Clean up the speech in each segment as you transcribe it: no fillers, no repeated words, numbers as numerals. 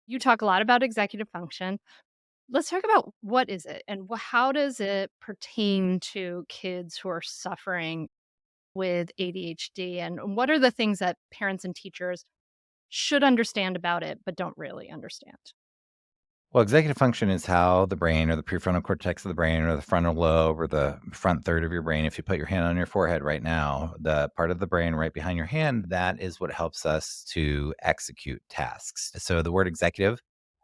You talk a lot about executive function. Let's talk about what is it and how does it pertain to kids who are suffering with ADHD, and what are the things that parents and teachers should understand about it but don't really understand? Well, executive function is how the brain or the prefrontal cortex of the brain or the frontal lobe or the front third of your brain, if you put your hand on your forehead right now, the part of the brain right behind your hand, that is what helps us to execute tasks. So the word executive,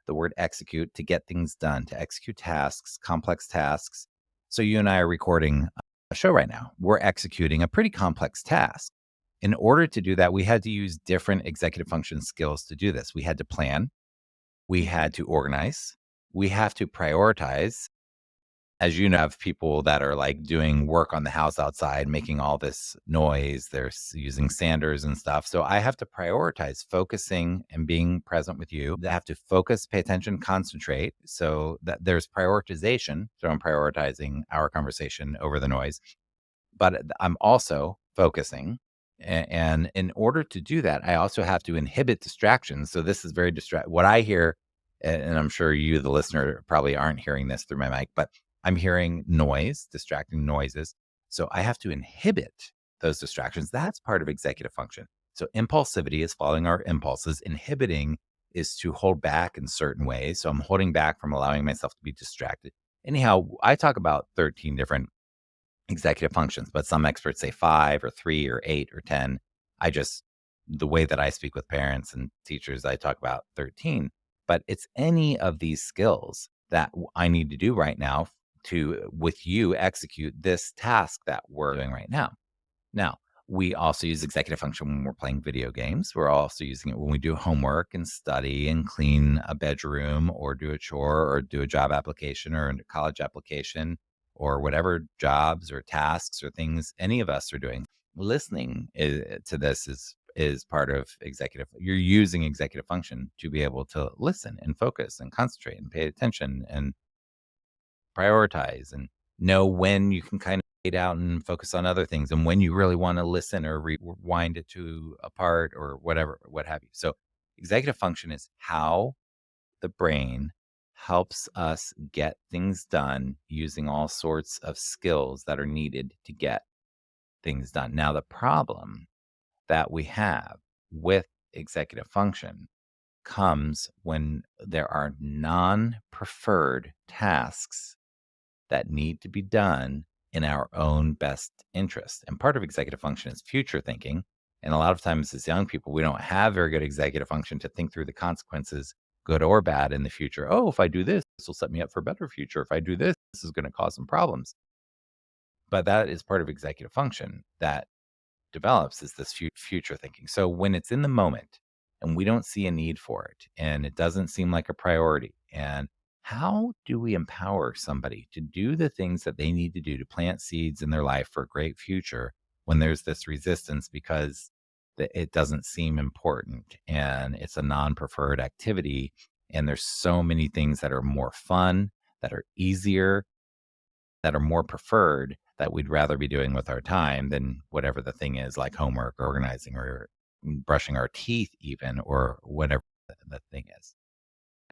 the word execute, to get things done, to execute tasks, complex tasks. So you and I are recording a show right now. We're executing a pretty complex task. In order to do that, we had to use different executive function skills to do this. We had to plan, we Mhm. had to organize. We have to prioritize. As you know, have people that are like doing work on the house outside, making all this noise. They're using sanders and stuff. So I have to prioritize focusing and being present with you. I have to focus, pay attention, concentrate. So that there's prioritization. So I'm prioritizing our conversation over the noise, but I'm also focusing. And in order to do that, I also have to inhibit distractions. So this is very what I hear, and I'm sure you, the listener, probably aren't hearing this through my mic, but I'm hearing noise, distracting noises. So I have to inhibit those distractions. That's part of executive function. So impulsivity is following our impulses. Inhibiting is to hold back in certain ways. So I'm holding back from allowing myself to be distracted. Anyhow, I talk about 13 different executive functions, but some experts say 5 or 3 or 8 or 10. I just, the way that I speak with parents and teachers, I talk about 13. But it's any of these skills that I need to do right now to, with you, execute this task that we're doing right now. Now, we also use executive function when we're playing video games. We're also using it when we do homework and study and clean a bedroom or do a chore or do a job application or a college application or whatever jobs or tasks or things any of us are doing. Listening to this is part of executive. You're using executive function to be able to listen and focus and concentrate and pay attention and prioritize and know when you can kind of fade out and focus on other things and when you really want to listen or rewind it to a part or whatever, what have you. So, executive function is how the brain helps us get things done using all sorts of skills that are needed to get things done. Now, the problem that we have with executive function comes when there are non preferred tasks that need to be done in our own best interest. And part of executive function is future thinking. And a lot of times, as young people, we don't have very good executive function to think through the consequences, good or bad, in the future. Oh, if I do this, this will set me up for a better future. If I do this, this is going to cause some problems. But that is part of executive function that develops is this future thinking. So when it's in the moment and we don't see a need for it and it doesn't seem like a priority, and how do we empower somebody to do the things that they need to do to plant seeds in their life for a great future when there's this resistance because it doesn't seem important and it's a non-preferred activity and there's so many things that are more fun, that are easier, that are more preferred that we'd rather be doing with our time than whatever the thing is, like homework, organizing, or brushing our teeth even, or whatever the thing is.